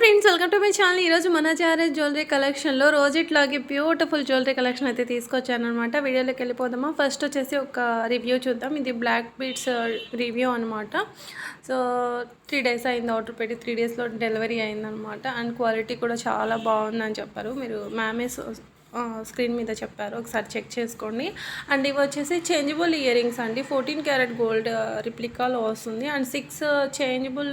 Friends, welcome to my channel. ఈరోజు మన jewellery కలెక్షన్లో రోజుట్లాగే బ్యూటిఫుల్ జ్యువెలరీ కలెక్షన్ అయితే తీసుకొచ్చాను అనమాట. వీడియోలోకి వెళ్ళిపోదామా. ఫస్ట్ వచ్చేసి ఒక రివ్యూ చూద్దాం. ఇది బ్లాక్ బీడ్స్ రివ్యూ అనమాట. సో 3 days అయింది ఆర్డర్ పెట్టి, 3 daysలో డెలివరీ అయిందనమాట. అండ్ క్వాలిటీ కూడా చాలా బాగుందని చెప్పారు. మీరు మ్యామే స్క్రీన్ మీద చెప్పారు, ఒకసారి చెక్ చేసుకోండి. అండ్ ఇవి వచ్చేసి చేంజబుల్ ఇయర్ రింగ్స్ అండి. 14 క్యారెట్ గోల్డ్ రిప్లికాలో వస్తుంది. అండ్ 6 చేంజబుల్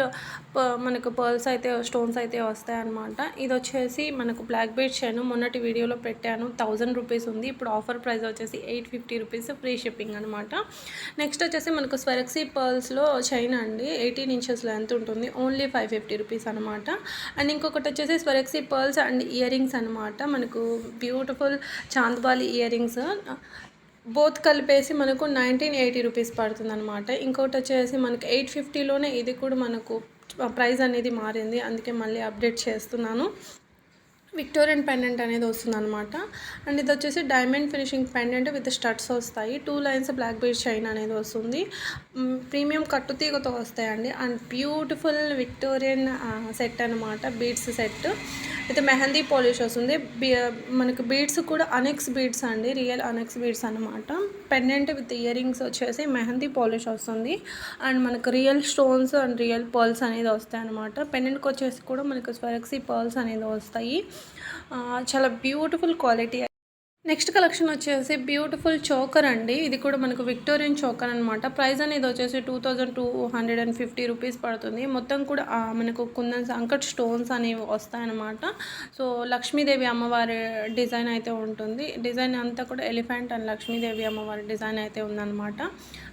మనకు పర్ల్స్ అయితే, స్టోన్స్ అయితే వస్తాయి అనమాట. ఇది వచ్చేసి మనకు బ్లాక్ బీడ్ చైన్ మొన్నటి వీడియోలో పెట్టాను, 1000 రూపీస్ ఉంది. ఇప్పుడు ఆఫర్ ప్రైస్ వచ్చేసి 850 రూపీస్, ఫ్రీ షిప్పింగ్ అనమాట. నెక్స్ట్ వచ్చేసి మనకు స్వెరక్సీ పర్ల్స్లో చైన్ అండి, 18 inches లెంత్ ఉంటుంది, ఓన్లీ 550 రూపీస్ అనమాట. అండ్ ఇంకొకటి వచ్చేసి స్వెరక్సీ పర్ల్స్ అండ్ ఇయర్ రింగ్స్ అనమాట. మనకు beautiful chandbali ear rings both కలిపేసి మనకు 1980 రూపీస్ పడుతుంది అనమాట. ఇంకోటి వచ్చేసి మనకు 850లోనే ఇది కూడా మనకు ప్రైస్ అనేది మారింది, అందుకే మళ్ళీ అప్డేట్ చేస్తున్నాను. విక్టోరియన్ పెండెంట్ అనేది వస్తుంది అనమాట. అండ్ ఇది వచ్చేసి diamond finishing pendant with studs వస్తాయి. 2 lines బ్లాక్ బీడ్ చైన్ అనేది వస్తుంది. ప్రీమియం కట్టు తీగతో వస్తాయండి. అండ్ బ్యూటిఫుల్ విక్టోరియన్ సెట్ అనమాట, beads set with mehndi polish వస్తుంది. మనకు బీడ్స్ కూడా అనెక్స్ బీడ్స్ అండి, రియల్ అనెక్స్ బీడ్స్ అనమాట. పెండెంట్ విత్ ఇయర్ రింగ్స్ వచ్చేసి మెహందీ పాలిష్ వస్తుంది. అండ్ మనకు real stones and real pearls అనేది వస్తాయి అనమాట. పెండెంట్కి వచ్చేసి కూడా మనకు స్వెరక్సీ పర్ల్స్ అనేది వస్తాయి. చాలా బ్యూటిఫుల్ క్వాలిటీ. నెక్స్ట్ కలెక్షన్ వచ్చేసి బ్యూటిఫుల్ చోకర్ అండి. ఇది కూడా మనకు విక్టోరియన్ చోకర్ అనమాట. ప్రైస్ అనేది వచ్చేసి 2250 రూపీస్ పడుతుంది. మొత్తం కూడా మనకు కుందన్ సంకట్ స్టోన్స్ అనేవి వస్తాయన్నమాట. సో లక్ష్మీదేవి అమ్మవారి డిజైన్ అయితే ఉంటుంది. డిజైన్ అంతా కూడా ఎలిఫెంట్ అండ్ లక్ష్మీదేవి అమ్మవారి డిజైన్ అయితే ఉందన్నమాట.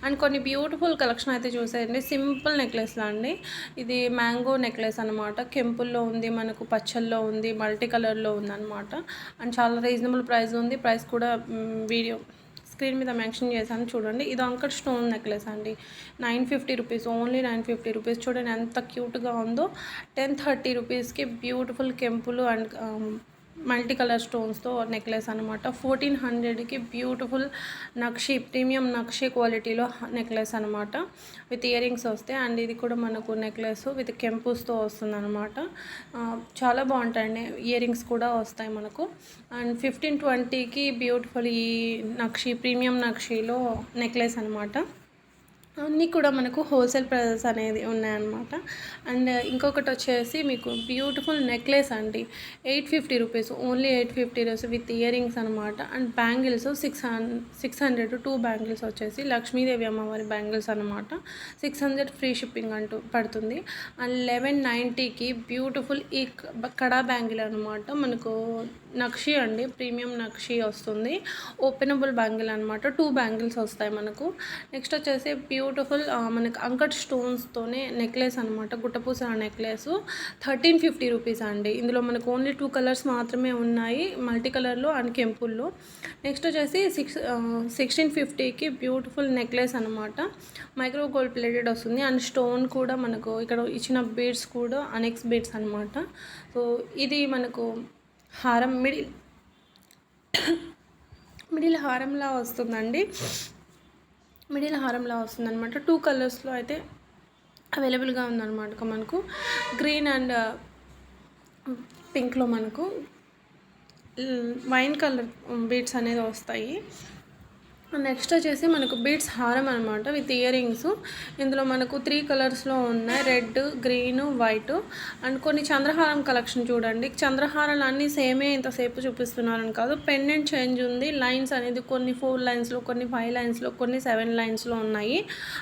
అండ్ కొన్ని బ్యూటిఫుల్ కలెక్షన్ అయితే చూసేయండి. సింపుల్ నెక్లెస్లా అండి. ఇది మ్యాంగో నెక్లెస్ అనమాట. కెంపుల్లో ఉంది, మనకు పచ్చల్లో ఉంది, మల్టీ కలర్లో ఉందన్నమాట. అండ్ చాలా రీజనబుల్ ప్రైస్ ఉంది. ప్రైస్ కూడా వీడియో స్క్రీన్ మీద మెన్షన్ చేశాను చూడండి. ఇది అంకట్ స్టోన్ నెక్లెస్ అండి, 950 రూపీస్, ఓన్లీ 950 రూపీస్. చూడండి ఎంత క్యూట్గా ఉందో. 1030 రూపీస్కి బ్యూటిఫుల్ కెంపులు అండ్ మల్టీ కలర్ స్టోన్స్తో నెక్లెస్ అనమాట. 1400కి బ్యూటిఫుల్ నక్షి, ప్రీమియం నక్షి క్వాలిటీలో నెక్లెస్ అనమాట, విత్ ఇయర్ రింగ్స్ వస్తాయి. అండ్ ఇది కూడా మనకు నెక్లెస్ విత్ కెంపుస్తో వస్తుంది అనమాట. చాలా బాగుంటాయండి, ఇయర్ రింగ్స్ కూడా వస్తాయి మనకు. అండ్ 1520కి బ్యూటిఫుల్ ఈ నక్షి, ప్రీమియం నక్షిలో నెక్లెస్ అనమాట. అన్నీ కూడా మనకు హోల్సేల్ ప్రైజెస్ అనేది ఉన్నాయన్నమాట. అండ్ ఇంకొకటి వచ్చేసి మీకు బ్యూటిఫుల్ నెక్లెస్ అండి, 850 rupees, only 850 rupees with ear rings అనమాట. అండ్ బ్యాంగిల్స్ 600 2 బ్యాంగిల్స్ వచ్చేసి లక్ష్మీదేవి అమ్మవారి బ్యాంగిల్స్ అనమాట. 600 ఫ్రీ షిప్పింగ్ అంటూ పడుతుంది. అండ్ 1190కి బ్యూటిఫుల్ ఈ కడా బ్యాంగిల్ అనమాట. మనకు నక్షి అండి, ప్రీమియం నక్షి వస్తుంది, ఓపెనబుల్ బ్యాంగిల్ అనమాట. 2 బ్యాంగిల్స్ వస్తాయి మనకు. నెక్స్ట్ వచ్చేసి బ్యూటిఫుల్ మనకు అంకట్ స్టోన్స్తోనే నెక్లెస్ అనమాట, గుట్టపూస నెక్లెస్, 1350 రూపీస్ అండి. ఇందులో మనకు ఓన్లీ 2 కలర్స్ మాత్రమే ఉన్నాయి, మల్టీ కలర్లో అండ్ కెంపుల్లో. నెక్స్ట్ వచ్చేసి 1650కి బ్యూటిఫుల్ నెక్లెస్ అనమాట, మైక్రో గోల్డ్ ప్లేటెడ్ వస్తుంది. అండ్ స్టోన్ కూడా మనకు ఇక్కడ ఇచ్చిన బీడ్స్ కూడా అనెక్స్ బీడ్స్ అనమాట. సో ఇది మనకు హారం, మిడిల్ హారంలా వస్తుందండి, మిడిల్ హారంలా వస్తుందన్నమాట. 2 కలర్స్లో అయితే అవైలబుల్గా ఉందన్నమాట. మనకు గ్రీన్ అండ్ పింక్లో మనకు వైన్ కలర్ బీడ్స్ అనేది వస్తాయి. నెక్స్ట్ వచ్చేసి మనకు బీడ్స్ హారం అనమాట, విత్ ఇయర్ రింగ్స్. ఇందులో మనకు 3 కలర్స్లో ఉన్నాయి, రెడ్, గ్రీన్, వైట్. అండ్ కొన్ని చంద్రహారం కలెక్షన్ చూడండి. చంద్రహారాలు అన్నీ సేమే ఇంతసేపు చూపిస్తున్నారని కాదు, పెండెంట్ చేంజ్ ఉంది. లైన్స్ అనేది కొన్ని 4 లైన్స్లో, కొన్ని 5 లైన్స్లో, కొన్ని 7 లైన్స్లో ఉన్నాయి.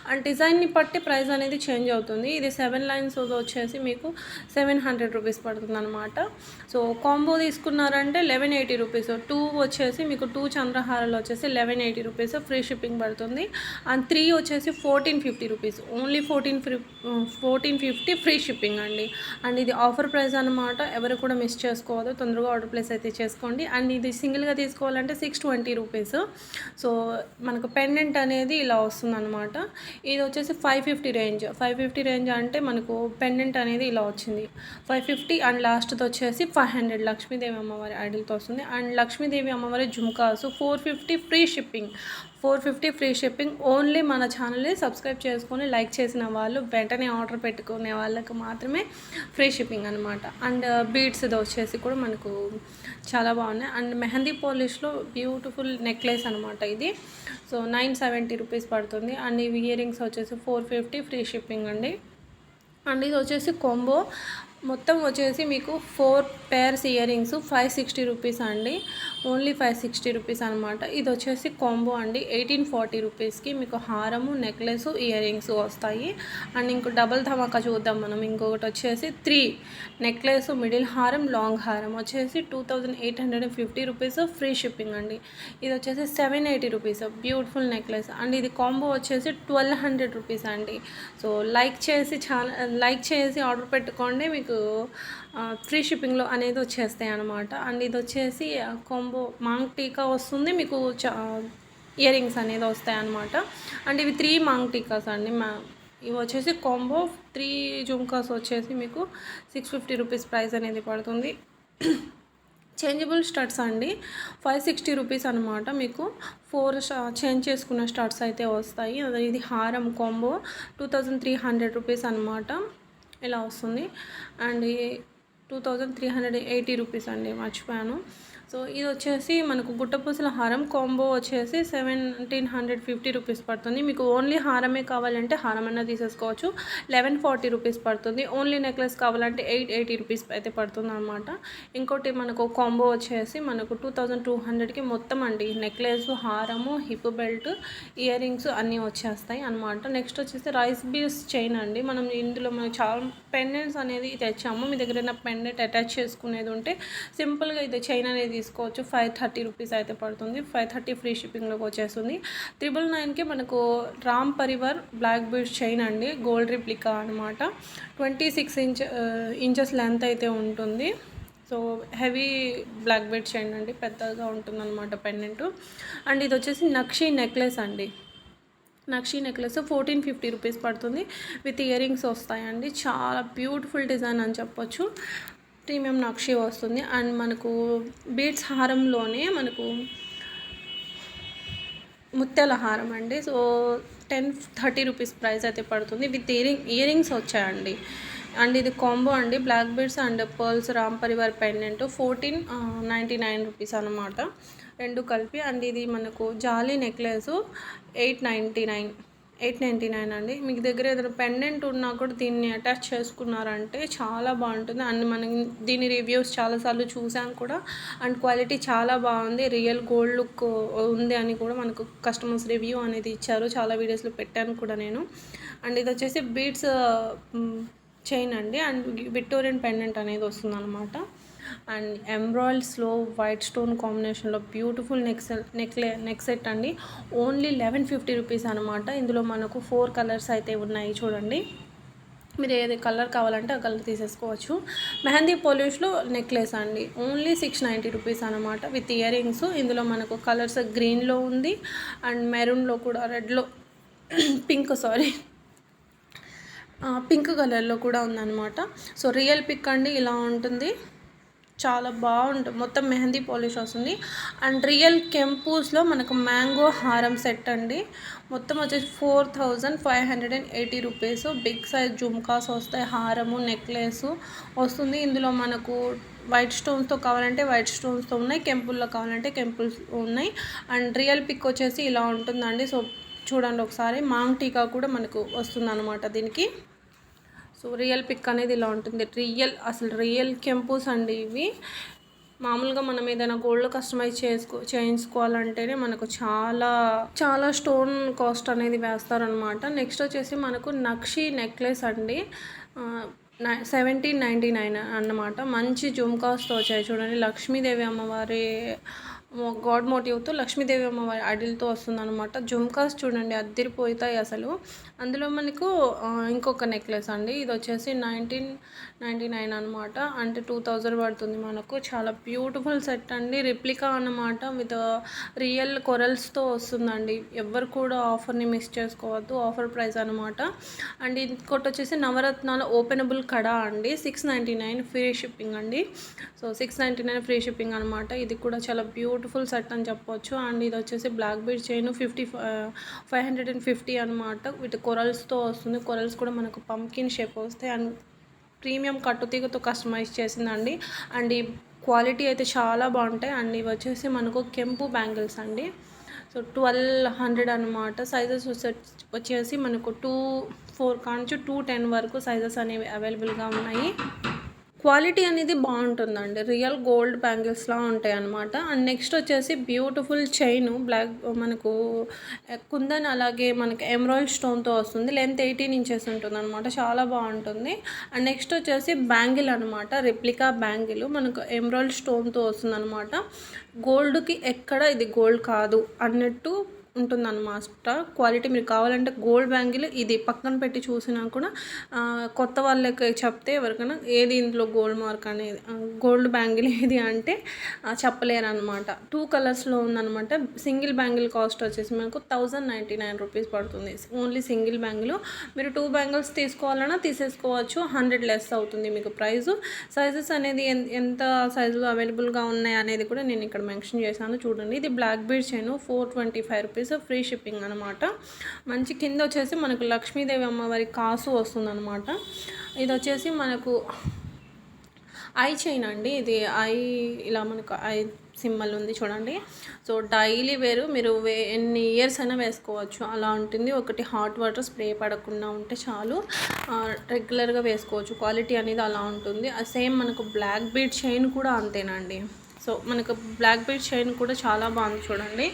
అండ్ డిజైన్ని బట్టి ప్రైస్ అనేది చేంజ్ అవుతుంది. ఇది 7 లైన్స్ వచ్చేసి మీకు 700 రూపీస్ పడుతుంది అనమాట. సో కాంబో తీసుకున్నారంటే 1180 రూపీస్. 2 వచ్చేసి మీకు 2 చంద్రహారాలు వచ్చేసి 1180 రూపీస్, ఫ్రీ షిప్పింగ్ పడుతుంది. అండ్ 3 వచ్చేసి 1450 రూపీస్, ఓన్లీ 1450 ఫ్రీ షిప్పింగ్ అండి. అండ్ ఇది ఆఫర్ ప్రైస్ అనమాట, ఎవరు కూడా మిస్ చేసుకోవద్దు, తొందరగా ఆర్డర్ ప్లేస్ అయితే చేసుకోండి. అండ్ ఇది సింగిల్గా తీసుకోవాలంటే 620 రూపీస్. సో మనకు పెండెంట్ అనేది ఇలా వస్తుందన్నమాట. ఇది వచ్చేసి 550 రేంజ్ అంటే మనకు పెండెంట్ అనేది ఇలా వచ్చింది, 550. అండ్ లాస్ట్ది వచ్చేసి 500 లక్ష్మీదేవి అమ్మవారి ఐడల్తో వస్తుంది. అండ్ లక్ష్మీదేవి అమ్మవారి jhumkas 450 free shipping. 450 free shipping. Only మన ఛానల్ని సబ్స్క్రైబ్ చేసుకొని లైక్ చేసిన వాళ్ళు వెంటనే ఆర్డర్ పెట్టుకునే వాళ్ళకి మాత్రమే ఫ్రీ షిప్పింగ్ అనమాట. అండ్ బీడ్స్ ఇది వచ్చేసి కూడా మనకు చాలా బాగున్నాయి. అండ్ మెహందీ పాలిష్లో బ్యూటిఫుల్ నెక్లెస్ అనమాట ఇది. సో 970 రూపీస్ పడుతుంది. అండ్ ఇవి ఇయర్ రింగ్స్ వచ్చేసి 450 ఫ్రీ షిప్పింగ్ అండి. అండ్ ఇది వచ్చేసి కాంబో మొత్తం వచ్చేసి మీకు 4 పేర్స్ ఇయర్ రింగ్స్ 560 రూపీస్ అండి. ఓన్లీ 560 రూపీస్ అనమాట. ఇది వచ్చేసి కాంబో అండి. 1840 రూపీస్కి మీకు హారము, నెక్లెస్, ఇయర్ రింగ్స్ వస్తాయి. అండ్ ఇంకో డబల్ ధమాకా చూద్దాం మనం. ఇంకొకటి వచ్చేసి 3 నెక్లెస్, మిడిల్ హారం, లాంగ్ హారం వచ్చేసి 2850 రూపీస్ ఫ్రీ షిప్పింగ్ అండి. ఇది వచ్చేసి 780 రూపీస్ బ్యూటిఫుల్ నెక్లెస్. అండ్ ఇది కాంబో వచ్చేసి 1200 రూపీస్ అండి. సో లైక్ చేసి ఆర్డర్ పెట్టుకోండి, మీకు ఫ్రీ షిప్పింగ్లో అనేది వచ్చేస్తాయి అనమాట. అండ్ ఇది వచ్చేసి కాంబో మాంగ్ టీకా వస్తుంది, మీకు ఇయర్ రింగ్స్ అనేది వస్తాయి అనమాట. అండ్ ఇవి 3 మాంగ్ టీకాస్ అండి. ఇవి వచ్చేసి కాంబో 3 జుమ్కాస్ వచ్చేసి మీకు 650 రూపీస్ ప్రైస్ అనేది పడుతుంది. చేంజబుల్ స్టడ్స్ అండి. 560 రూపీస్ అనమాట. మీకు 4 చేంజ్ చేసుకున్న స్టడ్స్ అయితే వస్తాయి. ఇది హారం కాంబో 2300 రూపీస్ అనమాట. ఇలా వస్తుంది. అండ్ 2380 రూపీస్ అండి, మర్చిపోయాను. సో ఇది వచ్చేసి మనకు గుట్టపూసల హారం కాంబో వచ్చేసి 1750 రూపీస్ పడుతుంది. మీకు ఓన్లీ హారమే కావాలంటే హారం అన్న తీసేసుకోవచ్చు. 1140 రూపీస్ పడుతుంది. ఓన్లీ నెక్లెస్ కావాలంటే 880 రూపీస్ అయితే పడుతుంది అనమాట. ఇంకోటి మనకు కాంబో వచ్చేసి మనకు 2200కి మొత్తం అండి నెక్లెస్, హారము, హిప్ బెల్ట్, ఇయర్ రింగ్స్ అన్నీ వచ్చేస్తాయి అనమాట. నెక్స్ట్ వచ్చేసి రైస్ బీడ్స్ చైన్ అండి. మనం ఇందులో మనం చాలా పెండెంట్స్ అనేది తెచ్చాము. మీ దగ్గర ఏదైనా పెండెంట్ అటాచ్ చేసుకునేది ఉంటే సింపుల్గా ఇది చైన్ అనేది తీసుకోవచ్చు. 530 రూపీస్ అయితే పడుతుంది. 530 ఫ్రీ షిప్పింగ్లోకి వచ్చేస్తుంది. 999కి మనకు Ram Parivar black beads chain అండి. గోల్డ్ రిప్లికా అనమాట. 26 ఇంచెస్ లెంత్ అయితే ఉంటుంది. So heavy black bead chain అండి, పెద్దగా ఉంటుంది అనమాట పెండెంట్. అండ్ ఇది వచ్చేసి నక్షి నెక్లెస్ అండి. నక్షి నెక్లెస్ 1450 రూపీస్ పడుతుంది. విత్ ఇయర్ రింగ్స్ వస్తాయండి. చాలా బ్యూటిఫుల్ డిజైన్ అని చెప్పొచ్చు. ప్రీమియం నక్షి వస్తుంది. అండ్ మనకు బీడ్స్ హారంలోనే మనకు ముత్యాల హారం అండి. సో 1030 రూపీస్ ప్రైస్ అయితే పడుతుంది. విత్ ఇయర్ రింగ్స్ వచ్చాయండి. అండ్ ఇది కాంబో అండి. Black beads and pearls Ram Parivar pendant 1499 rupees అనమాట, రెండు కలిపి. అండ్ ఇది మనకు జాలీ నెక్లెస్ 899 అండి. మీకు దగ్గర ఏదైనా పెండెంట్ ఉన్నా కూడా దీన్ని అటాచ్ చేసుకున్నారంటే చాలా బాగుంటుంది. అండ్ మనం దీని రివ్యూస్ చాలాసార్లు చూసాం కూడా. అండ్ క్వాలిటీ చాలా బాగుంది, రియల్ గోల్డ్ లుక్ ఉంది అని కూడా మనకు కస్టమర్స్ రివ్యూ అనేది ఇచ్చారు. చాలా వీడియోస్లో పెట్టాను కూడా నేను. అండ్ ఇది వచ్చేసి బీడ్స్ చైన్ అండి. అండ్ విక్టోరియన్ పెండెంట్ అనేది వస్తుంది అనమాట. అండ్ ఎంబ్రాయిడ్స్లో వైట్ స్టోన్ కాంబినేషన్లో బ్యూటిఫుల్ నెక్ సెట్ అండి. ఓన్లీ 1150 రూపీస్ అనమాట. ఇందులో మనకు 4 కలర్స్ అయితే ఉన్నాయి చూడండి. మీరు ఏది కలర్ కావాలంటే ఆ కలర్ తీసేసుకోవచ్చు. మెహందీ పాలిష్లో నెక్లెస్ అండి. ఓన్లీ 690 రూపీస్ అనమాట, విత్ ఇయర్ రింగ్స్. ఇందులో మనకు కలర్స్ గ్రీన్లో ఉంది, అండ్ మెరూన్లో కూడా, రెడ్లో పింక్ కలర్లో కూడా ఉందన్నమాట. సో రియల్ పిక్ అండి, ఇలా ఉంటుంది. చాలా బాగుంటుంది. మొత్తం మెహందీ పాలిష్ వస్తుంది. అండ్ రియల్ కెంపూస్లో మనకు మ్యాంగో హారం సెట్ అండి. మొత్తం వచ్చేసి 4580 రూపీస్. బిగ్ సైజ్ జుమ్కాస్ వస్తాయి, హారము, నెక్లెస్ వస్తుంది. ఇందులో మనకు వైట్ స్టోన్స్తో కావాలంటే వైట్ స్టోన్స్తో ఉన్నాయి, కెంపుల్లో కావాలంటే కెంపుల్స్ ఉన్నాయి. అండ్ రియల్ పిక్ వచ్చేసి ఇలా ఉంటుందండి. సో చూడండి ఒకసారి. మాంగ్ టీకా కూడా మనకు వస్తుంది అనమాట దీనికి. సో రియల్ పిక్ అనేది ఇలా ఉంటుంది. రియల్ కెంపూస్ అండి ఇవి. మామూలుగా మనం ఏదైనా గోల్డ్ కస్టమైజ్ చేయించుకోవాలంటేనే మనకు చాలా స్టోన్ కాస్ట్ అనేది వేస్తారనమాట. నెక్స్ట్ వచ్చేసి మనకు నక్షి నెక్లెస్ అండి. 1799 అన్నమాట. మంచి జుమ్కాస్తో వచ్చాయి చూడండి. లక్ష్మీదేవి అమ్మవారి గాడ్ మోటివ్తో లక్ష్మీదేవి అమ్మవారి అడిల్తో వస్తుంది అనమాట. జుమ్కాస్ చూడండి అద్దరిపోతాయి అసలు. అందులో మనకు ఇంకొక నెక్లెస్ అండి. ఇది వచ్చేసి 1999 అనమాట. అంటే 2000 పడుతుంది మనకు. చాలా బ్యూటిఫుల్ సెట్ అండి. రిప్లికా అన్నమాట, విత్ రియల్ కొరల్స్తో వస్తుందండి. ఎవరు కూడా ఆఫర్ని మిస్ చేసుకోవద్దు, ఆఫర్ ప్రైస్ అనమాట. అండ్ ఇంకోటి వచ్చేసి నవరత్నాల ఓపెనబుల్ కడా అండి. 699 ఫ్రీ షిప్పింగ్ అండి. సో 699 ఫ్రీ షిప్పింగ్ అనమాట. ఇది కూడా చాలా బ్యూటిఫుల్ బ్యూటిఫుల్ సెట్ అని చెప్పొచ్చు. అండ్ ఇది వచ్చేసి బ్లాక్ బీడ్ చైన్ 550 అనమాట. విత్ కొరల్స్తో వస్తుంది. కొరల్స్ కూడా మనకు పంకిన్ షేప్ వస్తాయి. అండ్ ప్రీమియం కట్టుతీగతో కస్టమైజ్ చేసిందండి. అండ్ ఈ క్వాలిటీ అయితే చాలా బాగుంటాయి. అండ్ ఇవి వచ్చేసి మనకు కెంపు బ్యాంగిల్స్ అండి. సో 1200 అనమాట. సైజెస్ వచ్చేసి మనకు 4 కాంచి 210 వరకు సైజెస్ అనేవి అవైలబుల్గా ఉన్నాయి. క్వాలిటీ అనేది బాగుంటుందండి. రియల్ గోల్డ్ బ్యాంగిల్స్లా ఉంటాయి అన్నమాట. అండ్ నెక్స్ట్ వచ్చేసి బ్యూటిఫుల్ చైన్ బ్లాక్ మనకు కుందన్, అలాగే మనకి ఎమరాల్డ్ స్టోన్తో వస్తుంది. లెంత్ 18 ఇంచెస్ ఉంటుంది అనమాట. చాలా బాగుంటుంది. అండ్ నెక్స్ట్ వచ్చేసి బ్యాంగిల్ అనమాట. రెప్లికా బ్యాంగిల్ మనకు ఎమరాల్డ్ స్టోన్తో వస్తుంది అనమాట. గోల్డ్కి ఎక్కడ ఇది గోల్డ్ కాదు అన్నట్టు ఉంటుందన్నమాట. క్వాలిటీ మీరు కావాలంటే గోల్డ్ బ్యాంగిల్ ఇది పక్కన పెట్టి చూసినా కూడా కొత్త వాళ్ళకి చెప్తే ఎవరికైనా ఏది ఇందులో గోల్డ్ మార్క్ అనేది గోల్డ్ బ్యాంగిల్ ఏది అంటే చెప్పలేరు అనమాట. 2 కలర్స్లో ఉందన్నమాట. సింగిల్ బ్యాంగిల్ కాస్ట్ వచ్చేసి మనకు 1099 రూపీస్ పడుతుంది. Only single bangle. మీరు 2 బ్యాంగిల్స్ తీసుకోవాలన్నా తీసేసుకోవచ్చు. 100 లెస్ అవుతుంది మీకు ప్రైస్. సైజెస్ అనేది ఎంత సైజులో అవైలబుల్గా ఉన్నాయి అనేది కూడా నేను ఇక్కడ మెన్షన్ చేశాను చూడండి. ఇది black bead chain 425 rupees, free shipping అనమాట. మంచి కింద వచ్చేసి మనకు లక్ష్మీదేవి అమ్మవారి కాసు వస్తుంది అనమాట. ఇది వచ్చేసి మనకు ఐ చైన్ అండి. ఇది ఐ ఇలా మనకు ఐ సింబల్ ఉంది చూడండి. సో డైలీ వేరు మీరు ఎన్ని ఇయర్స్ అయినా వేసుకోవచ్చు అలా ఉంటుంది. ఒకటి హాట్ వాటర్ స్ప్రే పడకుండా ఉంటే చాలు, రెగ్యులర్గా వేసుకోవచ్చు. క్వాలిటీ అనేది అలా ఉంటుంది. సేమ్ మనకు బ్లాక్ బీడ్ చైన్ కూడా అంతేనండి. సో మనకు బ్లాక్ బీడ్ చైన్ కూడా చాలా బాగుంది చూడండి.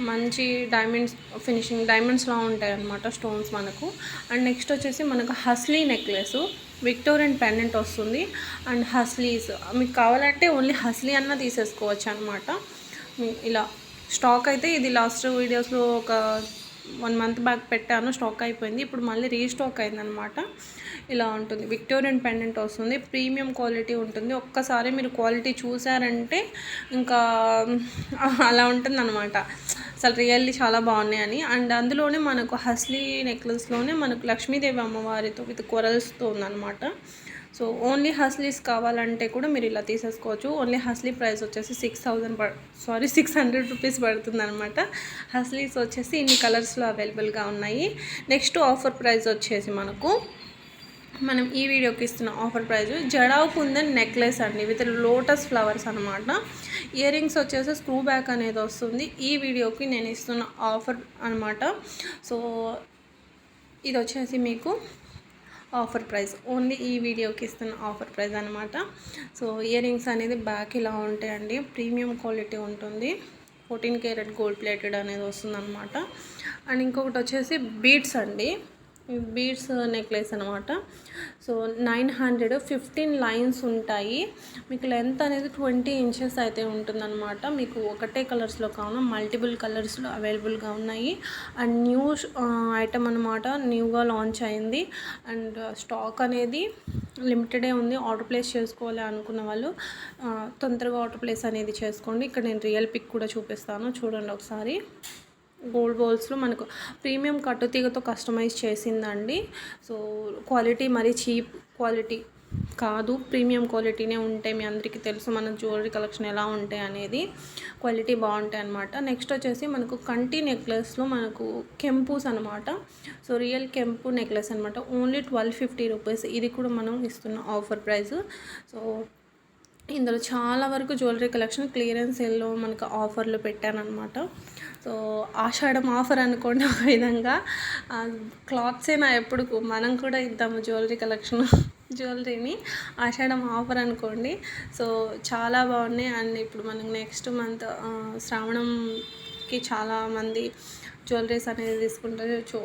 మంచి డైమండ్స్ ఫినిషింగ్ డైమండ్స్లా ఉంటాయి అన్నమాట స్టోన్స్ మనకు. అండ్ నెక్స్ట్ వచ్చేసి మనకు హస్లీ నెక్లెస్ విక్టోరియన్ పెండెంట్ వస్తుంది. అండ్ హస్లీస్ మీకు కావాలంటే ఓన్లీ హస్లీ అన్న తీసేసుకోవచ్చు అనమాట. ఇలా స్టాక్ అయితే ఇది లాస్ట్ వీడియోస్లో ఒక 1 మంత్ బ్యాక్ పెట్టాను, స్టాక్ అయిపోయింది. ఇప్పుడు మళ్ళీ రీస్టాక్ అయిందనమాట. ఇలా ఉంటుంది. విక్టోరియన్ పెండెంట్ వస్తుంది. ప్రీమియం క్వాలిటీ ఉంటుంది. ఒక్కసారి మీరు క్వాలిటీ చూసారంటే ఇంకా అలా ఉంటుందన్నమాట. అసలు రియల్లీ చాలా బాగున్నాయి అని. అండ్ అందులోనే మనకు హస్లీ నెక్లెస్లోనే మనకు లక్ష్మీదేవి అమ్మవారితో విత్ కొరల్స్తో ఉందన్నమాట. సో ఓన్లీ హస్లీస్ కావాలంటే కూడా మీరు ఇలా తీసేసుకోవచ్చు. ఓన్లీ హస్లీ ప్రైస్ వచ్చేసి 600 రూపీస్ పడుతుంది అనమాట. హస్లీస్ వచ్చేసి ఇన్ని కలర్స్లో అవైలబుల్గా ఉన్నాయి. నెక్స్ట్ ఆఫర్ ప్రైస్ వచ్చేసి మనం ఈ వీడియోకి ఇస్తున్న offer price jadau kundan necklace అండి విత్ లోటస్ ఫ్లవర్స్ అనమాట. ఇయర్ రింగ్స్ వచ్చేసి స్క్రూ బ్యాక్ అనేది వస్తుంది. ఈ వీడియోకి నేను ఇస్తున్న ఆఫర్ అనమాట. సో ఇది వచ్చేసి మీకు ఆఫర్ ప్రైస్, ఓన్లీ ఈ వీడియోకి ఇస్తున్న ఆఫర్ ప్రైస్ అనమాట. సో ఇయర్ రింగ్స్ అనేది బ్యాక్ ఇలా ఉంటాయండి. ప్రీమియం క్వాలిటీ ఉంటుంది. 14 క్యారెట్ గోల్డ్ ప్లేటెడ్ అనేది వస్తుంది అనమాట. అండ్ ఇంకొకటి వచ్చేసి బీడ్స్ అండి. బీడ్స్ నెక్లెస్ అనమాట. సో 915 లైన్స్ ఉంటాయి. మీకు లెంత్ అనేది 20 ఇంచెస్ అయితే ఉంటుందన్నమాట. మీకు ఒకటే కలర్స్లో కావున మల్టిపుల్ కలర్స్లో అవైలబుల్గా ఉన్నాయి. అండ్ న్యూ ఐటమ్ అనమాట. న్యూగా లాంచ్ అయింది. అండ్ స్టాక్ అనేది లిమిటెడే ఉంది. ఆర్డర్ ప్లేస్ చేసుకోవాలి అనుకున్న వాళ్ళు తొందరగా ఆర్డర్ ప్లేస్ అనేది చేసుకోండి. ఇక్కడ నేను రియల్ పిక్ కూడా చూపిస్తాను చూడండి ఒకసారి. గోల్డ్ బాల్స్లో మనకు ప్రీమియం కట్టుతీగతో కస్టమైజ్ చేసిందండి. సో క్వాలిటీ మరీ చీప్ క్వాలిటీ కాదు, ప్రీమియం క్వాలిటీనే ఉంటాయి. మీ అందరికీ తెలుసు మన జ్యువెలరీ కలెక్షన్ ఎలా ఉంటాయి అనేది. క్వాలిటీ బాగుంటాయి అనమాట. నెక్స్ట్ వచ్చేసి మనకు కంటి నెక్లెస్లో మనకు కెంపూస్ అనమాట. సో రియల్ కెంపు నెక్లెస్ అనమాట. Only 1250 rupees. ఇది కూడా మనం ఇస్తున్న ఆఫర్ ప్రైస్. సో ఇందులో చాలా వరకు జ్యువెలరీ కలెక్షన్ క్లియరెన్స్ సేల్లో మనకు ఆఫర్లు పెట్టానమాట. సో ఆషాఢం ఆఫర్ అనుకోండి ఒక విధంగా. క్లాత్సేనా ఎప్పుడు మనం కూడా ఇద్దాము జ్యువెలరీని ఆషాఢం ఆఫర్ అనుకోండి. సో చాలా బాగున్నాయి. అండ్ ఇప్పుడు మనకు నెక్స్ట్ మంత్ శ్రావణంకి చాలామంది జ్యువెలరీస్ అనేది తీసుకుంటారు.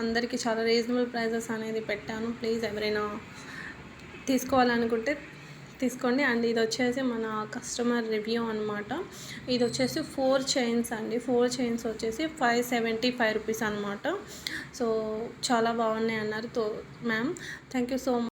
అందరికీ చాలా రీజనబుల్ ప్రైజెస్ అనేది పెట్టాను. ప్లీజ్ ఎవరైనా తీసుకోవాలనుకుంటే తీసుకోండి. అండ్ ఇది వచ్చేసి మన కస్టమర్ రివ్యూ అనమాట. ఇది వచ్చేసి 4 చైన్స్ అండి. 4 చైన్స్ వచ్చేసి 575 రూపీస్ అనమాట. సో చాలా బాగున్నాయి అన్నారు ma'am. Thank you so much.